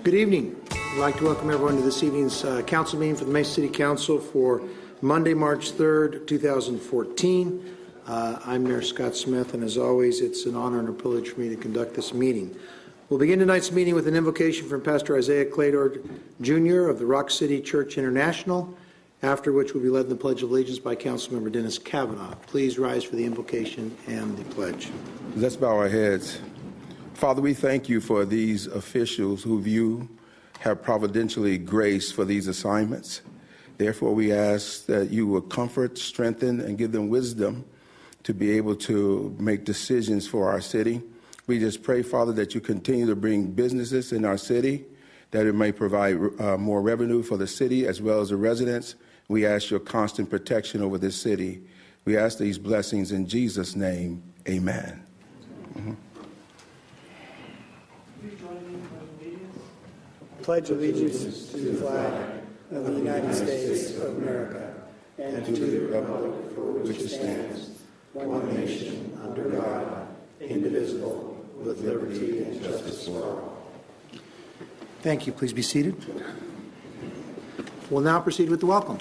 Good evening. I'd like to welcome everyone to this evening's council meeting for the Mesa City Council for Monday, March 3rd, 2014. I'm Mayor Scott Smith, and as always, it's an honor and a privilege for me to conduct this meeting. We'll begin tonight's meeting with an invocation from Pastor Isaiah Clador Jr. of the Rock City Church International, after which will be led in the Pledge of Allegiance by Councilmember Dennis Kavanaugh. Please rise for the invocation and the pledge. Let's bow our heads. Father, we thank you for these officials who you have providentially graced for these assignments. Therefore, we ask that you will comfort, strengthen, and give them wisdom to be able to make decisions for our city. We just pray, Father, that you continue to bring businesses in our city, that it may provide more revenue for the city as well as the residents. We ask your constant protection over this city. We ask these blessings in Jesus' name. Amen. Mm-hmm. Pledge allegiance to the flag of the United States of America and to the republic for which it stands, one nation under God, indivisible, with liberty and justice for all. Thank you. Please be seated. We'll now proceed with the welcome.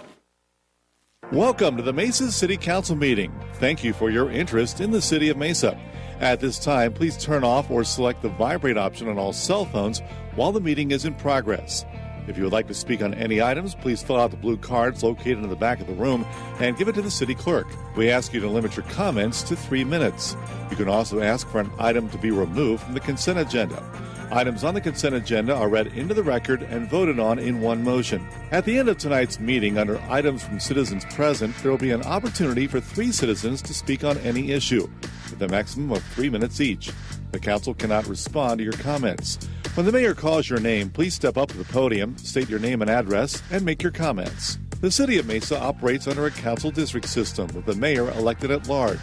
Welcome to the Mesa City Council meeting. Thank you for your interest in the city of Mesa. At this time, please turn off or select the vibrate option on all cell phones while the meeting is in progress. If you would like to speak on any items, please fill out the blue cards located in the back of the room and give it to the city clerk. We ask you to limit your comments to 3 minutes. You can also ask for an item to be removed from the consent agenda. Items on the consent agenda are read into the record and voted on in one motion. At the end of tonight's meeting, under items from citizens present, there will be an opportunity for 3 citizens to speak on any issue, with a maximum of 3 minutes each. The council cannot respond to your comments. When the mayor calls your name, please step up to the podium, state your name and address, and make your comments. The city of Mesa operates under a council district system with the mayor elected at large.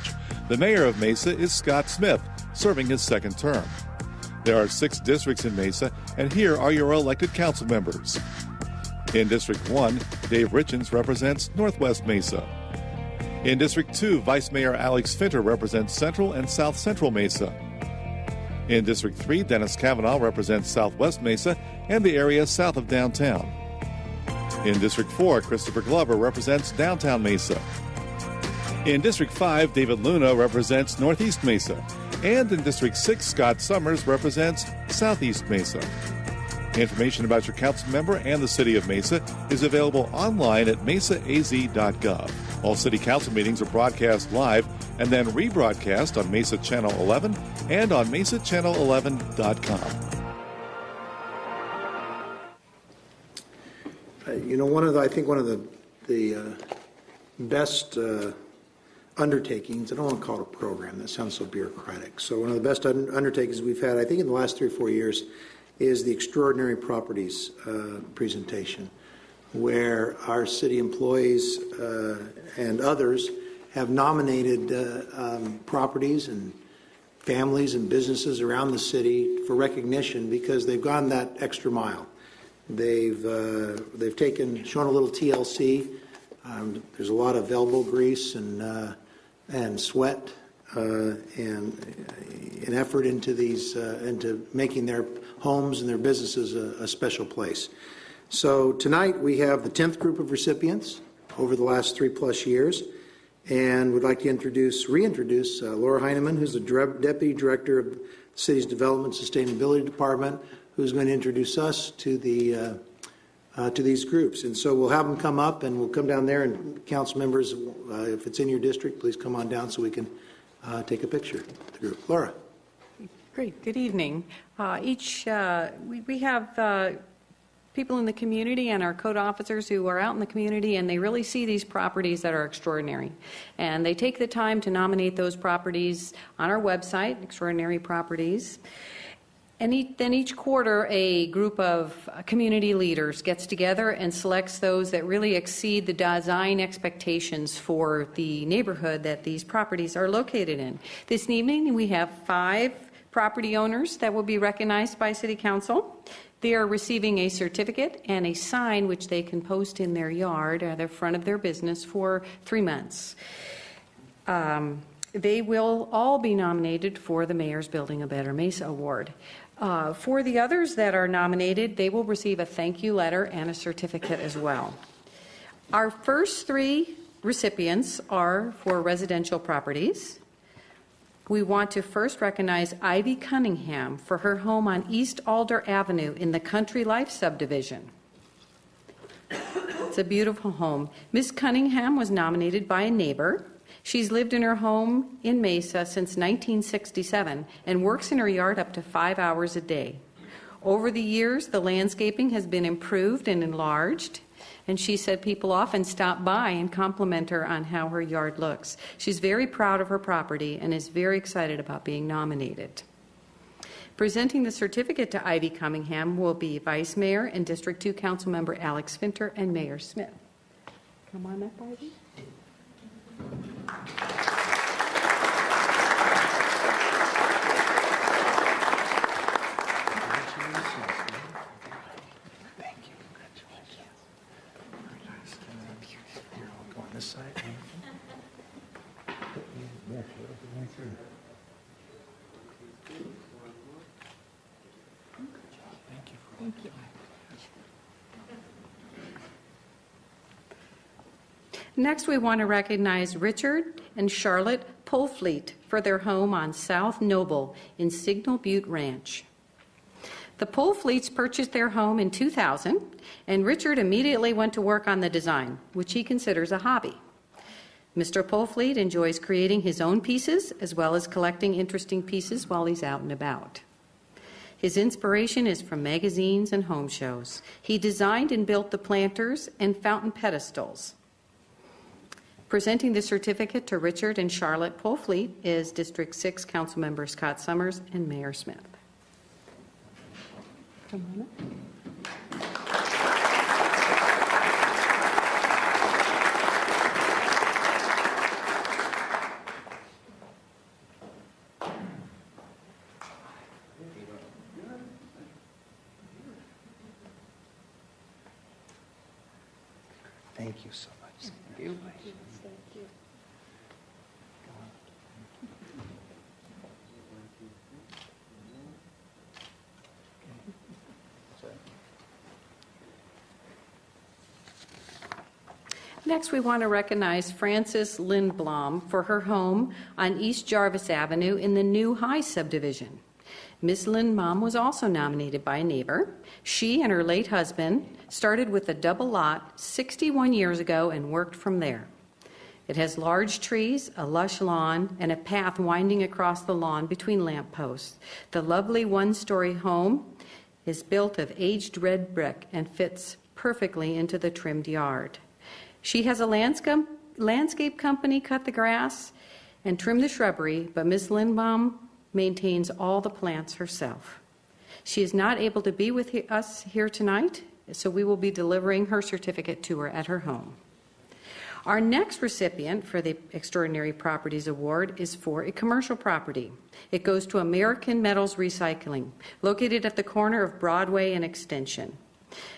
The mayor of Mesa is Scott Smith, serving his second term. There are 6 districts in Mesa, and here are your elected council members. In District 1, Dave Richens represents Northwest Mesa. In District 2, Vice Mayor Alex Finter represents Central and South Central Mesa. In District 3, Dennis Kavanaugh represents Southwest Mesa and the area south of downtown. In District 4, Christopher Glover represents downtown Mesa. In District 5, David Luna represents Northeast Mesa. And in District 6, Scott Summers represents Southeast Mesa. Information about your council member and the City of Mesa is available online at mesaaz.gov. All city council meetings are broadcast live and then rebroadcast on Mesa Channel 11 and on mesachannel11.com. I think one of the best undertakings, I don't want to call it a program, that sounds so bureaucratic. So one of the best undertakings we've had, I think in the last 3 or 4 years, is the Extraordinary Properties presentation, where our city employees and others have nominated properties and families and businesses around the city for recognition because they've gone that extra mile. They've shown a little TLC. There's a lot of elbow grease and sweat and effort into making their homes and their businesses a special place. So tonight we have the 10th group of recipients over the last 3+ years, and we'd like to reintroduce Laura Heineman, who's the Deputy Director of the City's Development Sustainability Department, who's going to introduce us to these groups. And so we'll have them come up, and we'll come down there, and council members, if it's in your district, please come on down so we can take a picture of the group. Laura. Great. Good evening. We have people in the community and our code officers who are out in the community, and they really see these properties that are extraordinary. And they take the time to nominate those properties on our website, Extraordinary Properties. And then each quarter, a group of community leaders gets together and selects those that really exceed the design expectations for the neighborhood that these properties are located in. This evening, we have 5 property owners that will be recognized by City Council. They are receiving a certificate and a sign which they can post in their yard or the front of their business for 3 months. They will all be nominated for the Mayor's Building a Better Mesa Award. For the others that are nominated, they will receive a thank you letter and a certificate as well. Our first 3 recipients are for residential properties. We want to first recognize Ivy Cunningham for her home on East Alder Avenue in the Country Life subdivision. It's a beautiful home. Miss Cunningham was nominated by a neighbor. She's lived in her home in Mesa since 1967 and works in her yard up to 5 hours a day. Over the years, the landscaping has been improved and enlarged, and she said people often stop by and compliment her on how her yard looks. She's very proud of her property and is very excited about being nominated. Presenting the certificate to Ivy Cunningham will be Vice Mayor and District 2 Council Member Alex Finter and Mayor Smith. Come on up, Ivy. Next, we want to recognize Richard and Charlotte Polfleet for their home on South Noble in Signal Butte Ranch. The Polfleets purchased their home in 2000, and Richard immediately went to work on the design, which he considers a hobby. Mr. Polfleet enjoys creating his own pieces as well as collecting interesting pieces while he's out and about. His inspiration is from magazines and home shows. He designed and built the planters and fountain pedestals. Presenting the certificate to Richard and Charlotte Polfleet is District 6 Councilmember Scott Summers and Mayor Smith. Come on up. Thank you so much. Thank you. Next, we want to recognize Frances Linblum for her home on East Jarvis Avenue in the New High subdivision. Ms. Linblum was also nominated by a neighbor. She and her late husband started with a double lot 61 years ago and worked from there. It has large trees, a lush lawn, and a path winding across the lawn between lamp posts. The lovely one-story home is built of aged red brick and fits perfectly into the trimmed yard. She has a landscape company cut the grass and trim the shrubbery, but Ms. Linblum maintains all the plants herself. She is not able to be with us here tonight, so we will be delivering her certificate to her at her home. Our next recipient for the Extraordinary Properties Award is for a commercial property. It goes to American Metals Recycling, located at the corner of Broadway and Extension.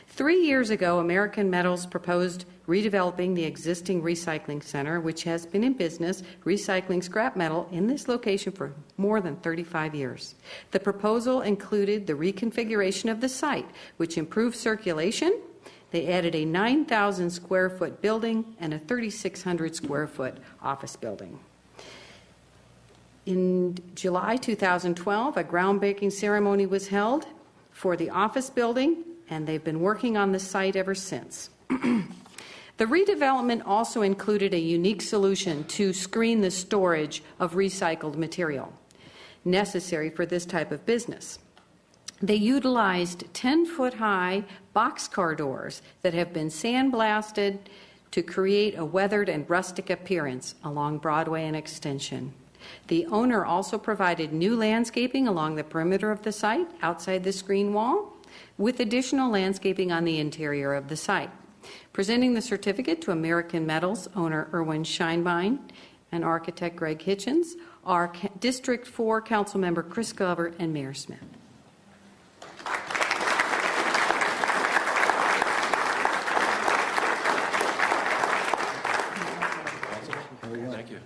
3 years ago, American Metals proposed redeveloping the existing recycling center, which has been in business recycling scrap metal in this location for more than 35 years. The proposal included the reconfiguration of the site, which improved circulation. They added a 9,000 square foot building and a 3,600 square foot office building. In July 2012, a groundbreaking ceremony was held for the office building, and they've been working on the site ever since. The redevelopment also included a unique solution to screen the storage of recycled material necessary for this type of business. They utilized 10-foot-high boxcar doors that have been sandblasted to create a weathered and rustic appearance along Broadway and Extension. The owner also provided new landscaping along the perimeter of the site outside the screen wall, with additional landscaping on the interior of the site. Presenting the certificate to American Metals owner Erwin Scheinbein and architect Greg Hitchens are District 4 Council Member Chris Glover and Mayor Smith. Thank you.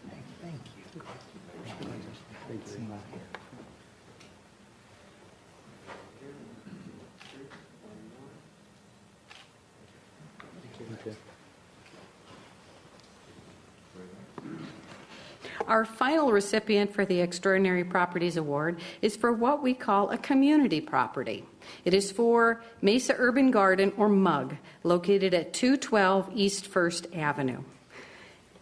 Our final recipient for the Extraordinary Properties Award is for what we call a community property. It is for Mesa Urban Garden, or MUG, located at 212 East 1st Avenue.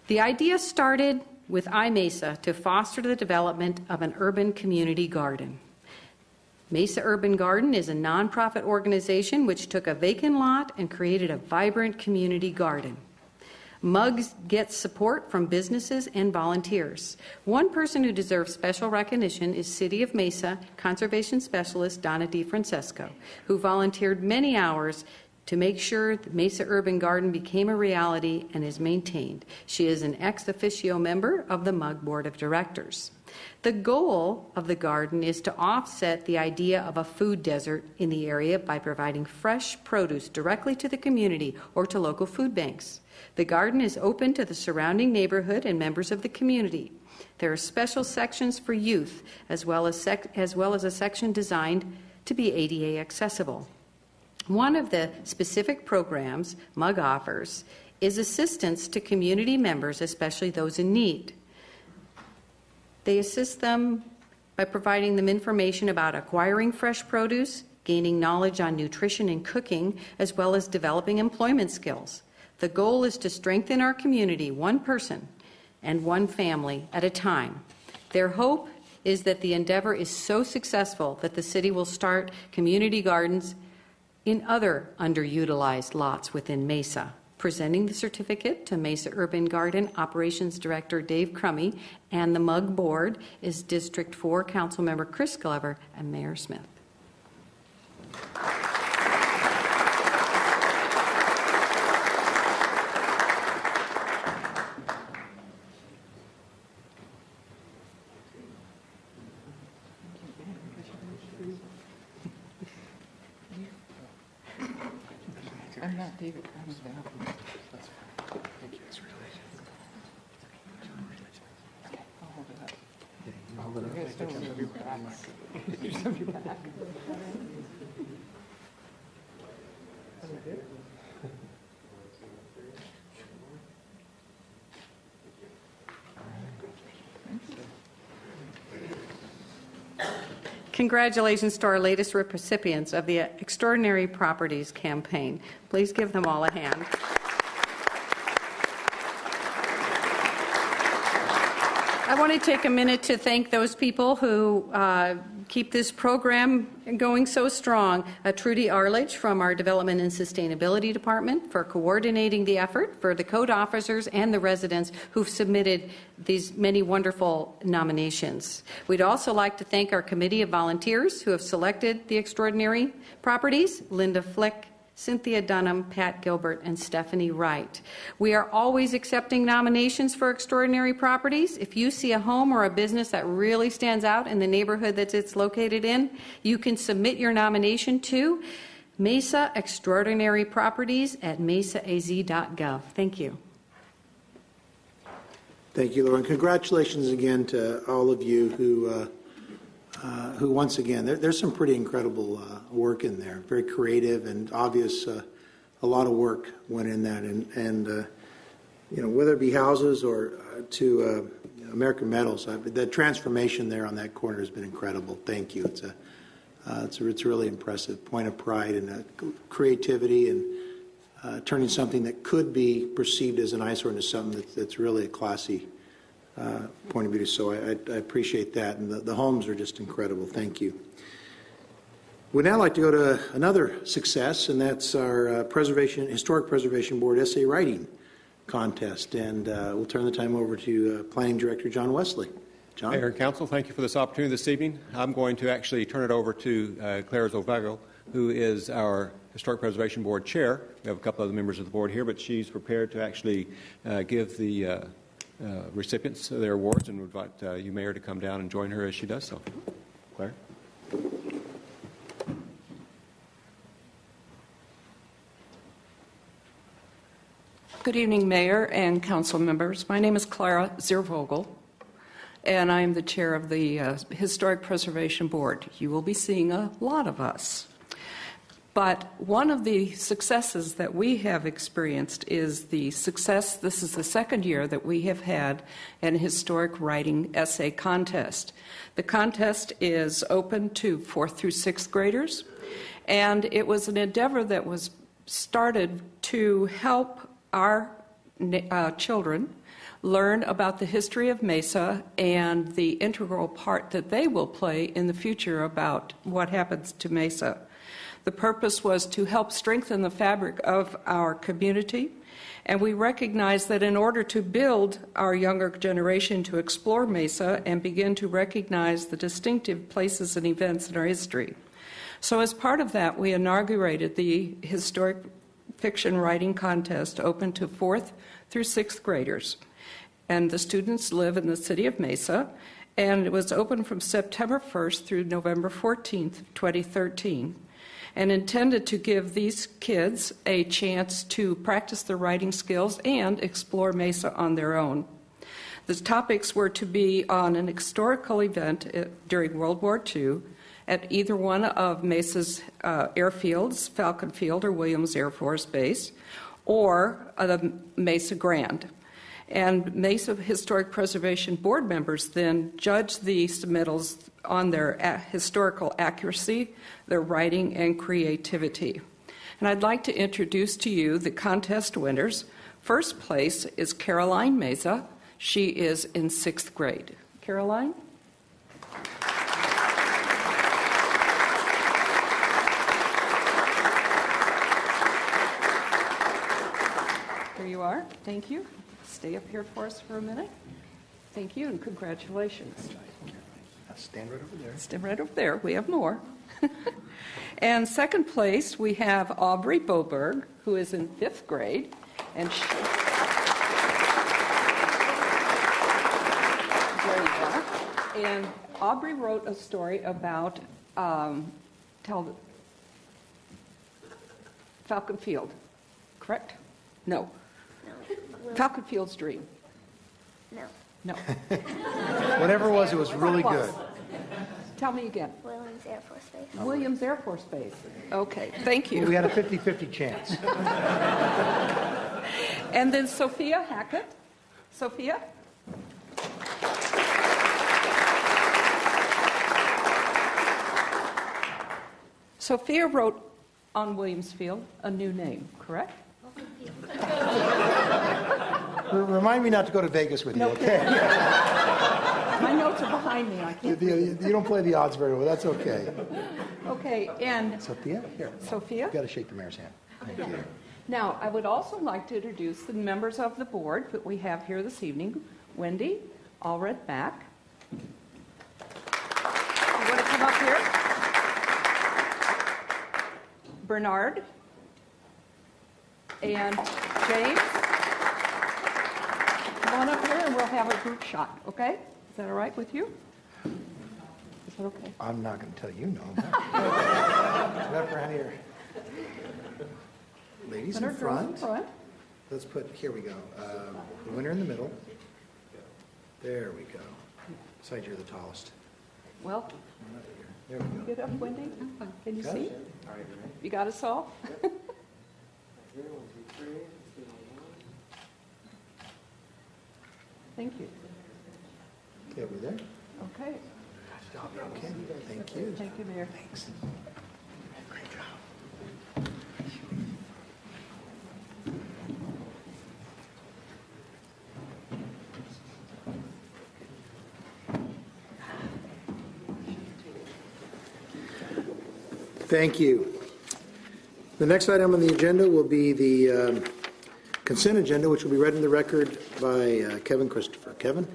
The idea started with iMesa to foster the development of an urban community garden. Mesa Urban Garden is a nonprofit organization which took a vacant lot and created a vibrant community garden. MUGS gets support from businesses and volunteers. One person who deserves special recognition is City of Mesa Conservation Specialist Donna DeFrancesco, who volunteered many hours to make sure the Mesa Urban Garden became a reality and is maintained. She is an ex officio member of the MUG Board of Directors. The goal of the garden is to offset the idea of a food desert in the area by providing fresh produce directly to the community or to local food banks. The garden is open to the surrounding neighborhood and members of the community. There are special sections for youth, as well as a section designed to be ADA accessible. One of the specific programs MUG offers is assistance to community members, especially those in need. They assist them by providing them information about acquiring fresh produce, gaining knowledge on nutrition and cooking, as well as developing employment skills. The goal is to strengthen our community, one person and one family at a time. Their hope is that the endeavor is so successful that the city will start community gardens in other underutilized lots within Mesa. Presenting the certificate to Mesa Urban Garden Operations Director Dave Crummy and the MUG Board is District 4 Councilmember Chris Glover and Mayor Smith. I'm not David Crummy now. Okay, I'll hold it up. You guys don't move your backs. You just have your back. Congratulations to our latest recipients of the Extraordinary Properties campaign. Please give them all a hand. I want to take a minute to thank those people who keep this program going so strong. Trudy Arledge from our Development and Sustainability Department for coordinating the effort, for the code officers and the residents who've submitted these many wonderful nominations. We'd also like to thank our committee of volunteers who have selected the extraordinary properties: Linda Flick, Cynthia Dunham, Pat Gilbert, and Stephanie Wright. We are always accepting nominations for extraordinary properties. If you see a home or a business that really stands out in the neighborhood that it's located in, you can submit your nomination to Mesa Extraordinary Properties at mesaaz.gov. Thank you. Thank you, Laura. And congratulations again to all of you who once again, there's some pretty incredible work in there, very creative and obvious. A lot of work went in that, and you know, whether it be houses or to American Metals, the transformation there on that corner has been incredible. Thank you. It's a really impressive point of pride and creativity, and turning something that could be perceived as an eyesore into something that's really a classy point of view. So I appreciate that, and the homes are just incredible. Thank you. We'd now like to go to another success, and that's our Historic Preservation Board essay writing contest, and we'll turn the time over to Planning Director John Wesley. John? Mayor and Council, thank you for this opportunity this evening. I'm going to actually turn it over to Claire Zovago, who is our Historic Preservation Board Chair. We have a couple other members of the board here, but she's prepared to actually give the recipients their awards, and would invite you, Mayor, to come down and join her as she does so. Claire? Good evening, Mayor and council members. My name is Clara Ziervogel, and I am the chair of the Historic Preservation Board. You will be seeing a lot of us. But one of the successes that we have experienced is the success, this is the second year that we have had an historic writing essay contest. The contest is open to 4th through 6th graders, and it was an endeavor that was started to help our children learn about the history of Mesa and the integral part that they will play in the future about what happens to Mesa. The purpose was to help strengthen the fabric of our community, and we recognize that in order to build our younger generation to explore Mesa and begin to recognize the distinctive places and events in our history. So as part of that, we inaugurated the Historic Fiction Writing Contest, open to 4th through 6th graders. And the students live in the city of Mesa, and it was open from September 1st through November 14th, 2013. And intended to give these kids a chance to practice their writing skills and explore Mesa on their own. The topics were to be on an historical event during World War II at either one of Mesa's airfields, Falcon Field or Williams Air Force Base, or the Mesa Grand. And Mesa Historic Preservation Board members then judged the submittals on their historical accuracy, their writing, and creativity. And I'd like to introduce to you the contest winners. First place is Caroline Mesa. She is in 6th grade. Caroline? There you are. Thank you. Stay up here for us for a minute. Thank you and congratulations. Stand right over there. Stand right over there. We have more. And second place, we have Aubrey Boberg, who is in 5th grade. And there you are. And Aubrey wrote a story about Falcon Field, correct? No. Falcon Field's Dream. No. Whatever it was really good. Tell me again. Williams Air Force Base. Williams Air Force Base. Okay, thank you. We had a 50-50 chance. And then Sophia Hackett. Sophia? Sophia wrote on Williamsfield a new name, correct? Remind me not to go to Vegas with you, No, okay? My notes are behind me. I can't. You don't play the odds very well. That's okay. Okay, and Sophia, here. Sophia? You've got to shake the mayor's hand. Thank you. Now, I would also like to introduce the members of the board that we have here this evening. Wendy Allred back. You want to come up here? Bernard and James. Come on up here and we'll have a group shot, okay? Is that all right with you? Is that okay? I'm not going to tell you no. Up around here. Ladies in Bernard, girls in front. front. Let's put, here we go. The winner in the middle. There we go. Besides, you're the tallest. Well, There we go. get up, Wendy. Can you Got see? it? All right, ready? You got us all? Thank you. Okay, over there. Okay. Okay, thank you. Thank you, Mayor. Thanks. Great job. Thank you. The next item on the agenda will be the consent agenda, which will be read in the record by Kevin Christopher. Kevin?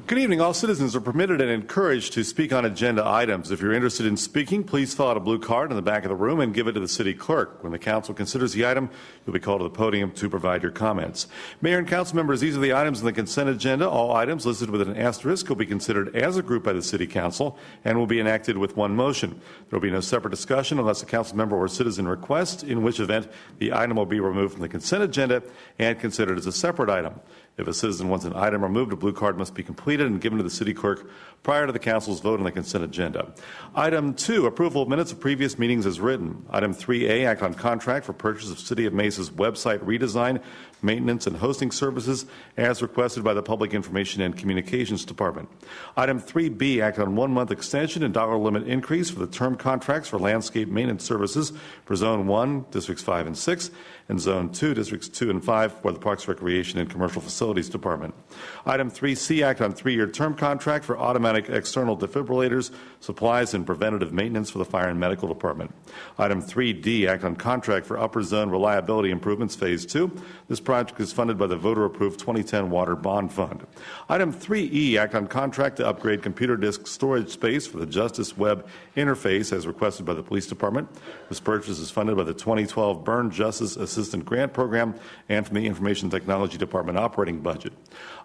Good evening. All citizens are permitted and encouraged to speak on agenda items. If you're interested in speaking, please fill out a blue card in the back of the room and give it to the city clerk. When the council considers the item, you'll be called to the podium to provide your comments. Mayor and council members, these are the items on the consent agenda. All items listed with an asterisk will be considered as a group by the city council and will be enacted with one motion. There will be no separate discussion unless a council member or citizen requests, in which event the item will be removed from the consent agenda and considered as a separate item. If a citizen wants an item removed, a blue card must be completed and given to the city clerk prior to the council's vote on the consent agenda. Item 2, approval of minutes of previous meetings as written. Item 3A, act on contract for purchase of City of Mesa's website redesign, maintenance, and hosting services as requested by the Public Information and Communications Department. Item 3B, act on 1-month extension and dollar limit increase for the term contracts for landscape maintenance services for Zone 1, Districts 5 and 6, and Zone 2, Districts 2 and 5 for the Parks, Recreation, and Commercial Facilities Department. Item 3C, act on 3-year term contract for automatic external defibrillators, supplies, and preventative maintenance for the Fire and Medical Department. Item 3D, act on contract for Upper Zone Reliability Improvements Phase 2. This project is funded by the voter-approved 2010 Water Bond Fund. Item 3E, act on contract to upgrade computer disk storage space for the Justice Web interface as requested by the Police Department. This purchase is funded by the 2012 Burn Justice Assistant Grant Program and from the Information Technology Department operating budget.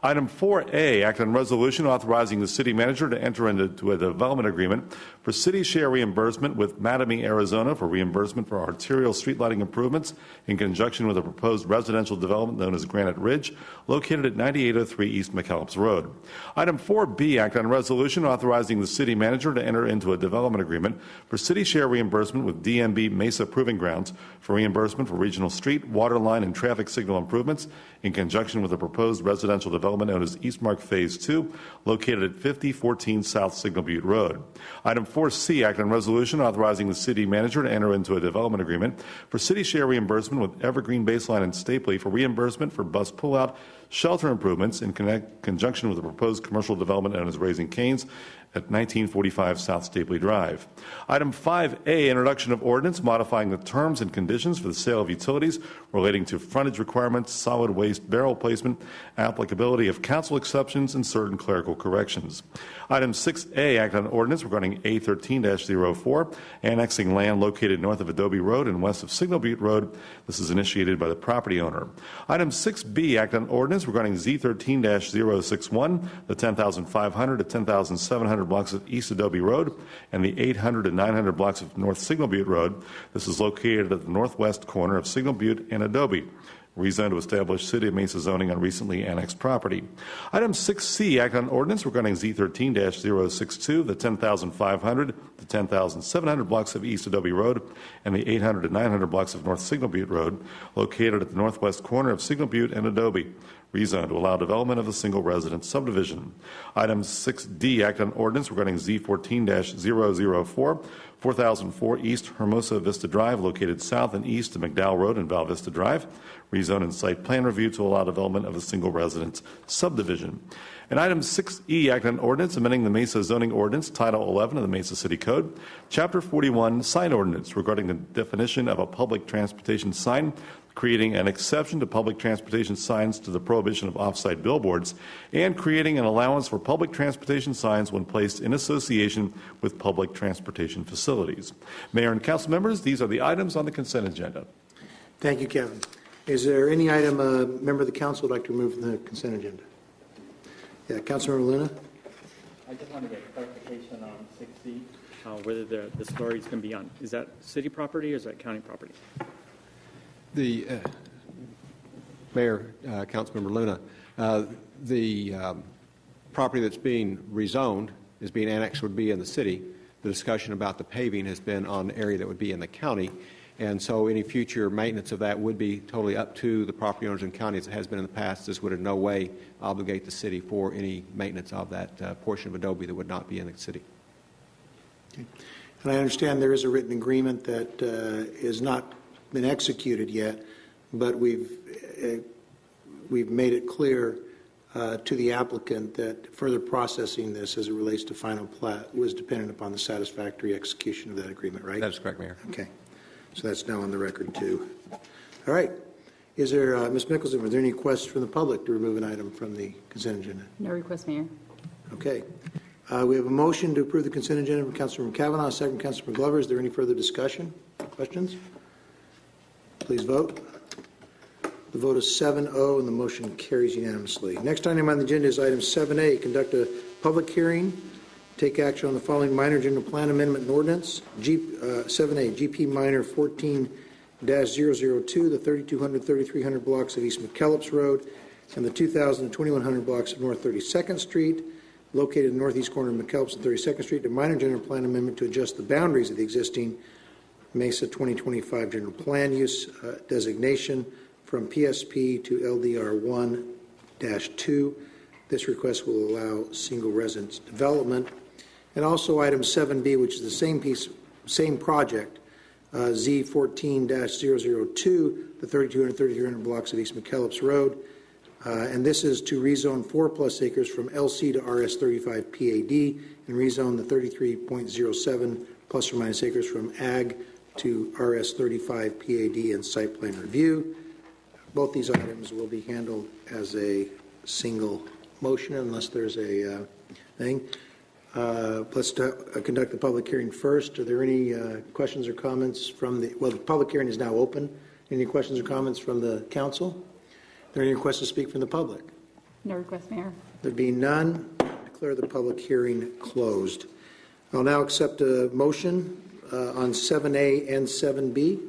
Item 4A, act on resolution authorizing the city manager to enter into a development agreement for city share reimbursement with Mattamy, Arizona for reimbursement for arterial street lighting improvements in conjunction with a proposed residential development known as Granite Ridge, located at 9803 East McKellips Road. Item 4B, act on resolution authorizing the city manager to enter into a development agreement for city share reimbursement with DMB Mesa Proving Grounds for reimbursement for regional street, water line, and traffic signal improvements in conjunction with a proposed residential development known as Eastmark Phase 2, located at 5014 South Signal Butte Road. Item 4C, act on resolution authorizing the city manager to enter into a development agreement for city share reimbursement with Evergreen Baseline and Stapley for reimbursement for bus pullout shelter improvements in conjunction with a proposed commercial development known as Raising Canes at 1945 South Stapley Drive. Item 5A, introduction of ordinance modifying the terms and conditions for the sale of utilities relating to frontage requirements, solid waste barrel placement, applicability of council exceptions, and certain clerical corrections. Item 6A, act on ordinance regarding A13-04, annexing land located north of Adobe Road and west of Signal Butte Road. This is initiated by the property owner. Item 6B, act on ordinance regarding Z13-061, the 10,500 to 10,700 blocks of East Adobe Road and the 800 to 900 blocks of North Signal Butte Road. This is located at the northwest corner of Signal Butte and Adobe. Rezoned to establish City of Mesa zoning on recently annexed property. Item 6C, act on ordinance regarding Z13-062, the 10,500 to 10,700 blocks of East Adobe Road and the 800 to 900 blocks of North Signal Butte Road, located at the northwest corner of Signal Butte and Adobe. rezone to allow development of a single residence subdivision. Item 6D, act on ordinance regarding Z14-004, 4004 East Hermosa Vista Drive, located south and east of McDowell Road and Val Vista Drive, rezone and site plan review to allow development of a single residence subdivision. And item 6E, act on ordinance amending the Mesa zoning ordinance, Title 11 of the Mesa City Code, Chapter 41, sign ordinance regarding the definition of a public transportation sign, creating an exception to public transportation signs to the prohibition of off-site billboards, and creating an allowance for public transportation signs when placed in association with public transportation facilities. Mayor and council members, these are the items on the consent agenda. Thank you, Kevin. Is there any item a member of the council would like to remove from the consent agenda? Yeah, Councilmember Luna. I just want to get clarification on 6C, whether the story is going to be on, is that city property or is that county property? The Mayor, Councilmember Luna, the property that's being rezoned is being annexed would be in the city. The discussion about the paving has been on an area that would be in the county, and so any future maintenance of that would be totally up to the property owners and county as it has been in the past. This would in no way obligate the city for any maintenance of that portion of Adobe that would not be in the city. Okay. And I understand there is a written agreement that has not been executed yet, but we've made it clear to the applicant that further processing this as it relates to final plat was dependent upon the satisfactory execution of that agreement, right? That is correct, Mayor. Okay. So that's now on the record, too. All right. Is there, Ms. Mickelson, are there any requests from the public to remove an item from the consent agenda? No request, Mayor. Okay. We have a motion to approve the consent agenda from Councilmember Kavanaugh, second from Councilmember Glover. Is there any further discussion? Questions? Please vote. The vote is 7-0, and the motion carries unanimously. Next item on the agenda is item 7A, conduct a public hearing, take action on the following minor general plan amendment and ordinance. 7A, GP minor 14-002, the 3,200, 3,300 blocks of East McKellips Road and the 2,000 and 2,100 blocks of North 32nd Street, located in the northeast corner of McKellips and 32nd Street, a minor general plan amendment to adjust the boundaries of the existing Mesa 2025 general plan use designation from PSP to LDR 1-2. This request will allow single residence development. And also item 7B, which is the same project, Z14-002, the 3,200, 3,300 blocks of East McKellips Road. And this is to rezone 4+ acres from LC to RS35 PAD and rezone the 33.07 plus or minus acres from AG to RS35 PAD and site plan review. Both these items will be handled as a single motion unless there's a thing. Let's conduct the public hearing first. Are there any questions or comments from the, well, the public hearing is now open. Any questions or comments from the council? Are there any requests to speak from the public? No request, Mayor. There being none, declare the public hearing closed. I'll now accept a motion on 7A and 7B.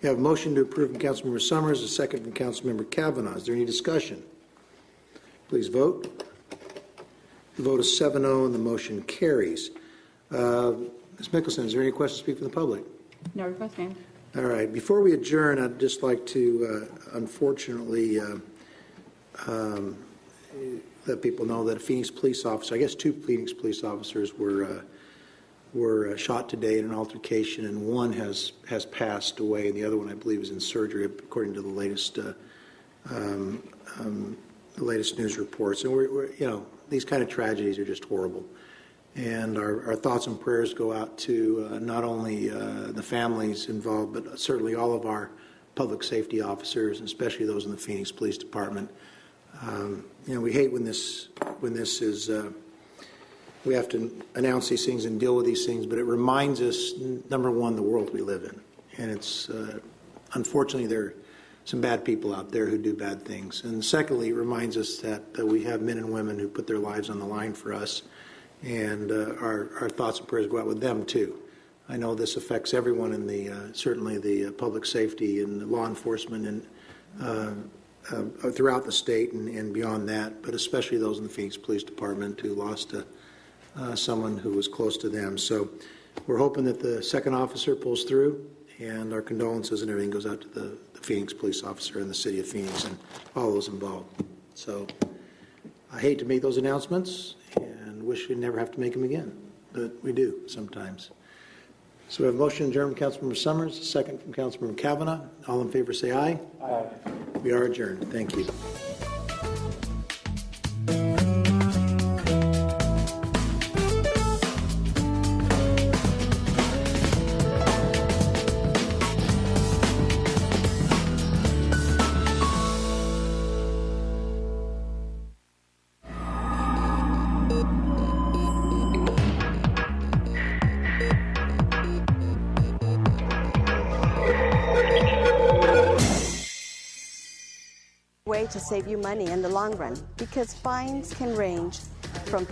You have a motion to approve from Councilmember Summers, a second from Councilmember Kavanaugh. Is there any discussion? Please vote. The vote is 7-0 and the motion carries. Ms. Mickelson, is there any questions to speak from the public? No request, Mayor. All right. Before we adjourn, I'd just like to, unfortunately, let people know that a Phoenix police officer, I guess 2 Phoenix police officers were shot today in an altercation, and one has passed away, and the other one, I believe, is in surgery, according to the latest news reports. And we're you know, these kind of tragedies are just horrible. And our thoughts and prayers go out to not only the families involved, but certainly all of our public safety officers, and especially those in the Phoenix Police Department. You know, we hate when this is, we have to announce these things and deal with these things, but it reminds us, number one, the world we live in. And it's, unfortunately, there are some bad people out there who do bad things. And secondly, it reminds us that we have men and women who put their lives on the line for us. And our thoughts and prayers go out with them, too. I know this affects everyone in the, certainly the public safety and the law enforcement and throughout the state and beyond that, but especially those in the Phoenix Police Department who lost someone who was close to them. So we're hoping that the second officer pulls through and our condolences and everything goes out to the Phoenix police officer and the city of Phoenix and all those involved. So I hate to make those announcements and wish we'd never have to make them again, but we do sometimes. So we have a motion adjourned from Councilmember Summers, a second from Councilmember Kavanaugh. All in favor say aye. Aye. We are adjourned. Thank you. Way to save you money in the long run, because fines can range from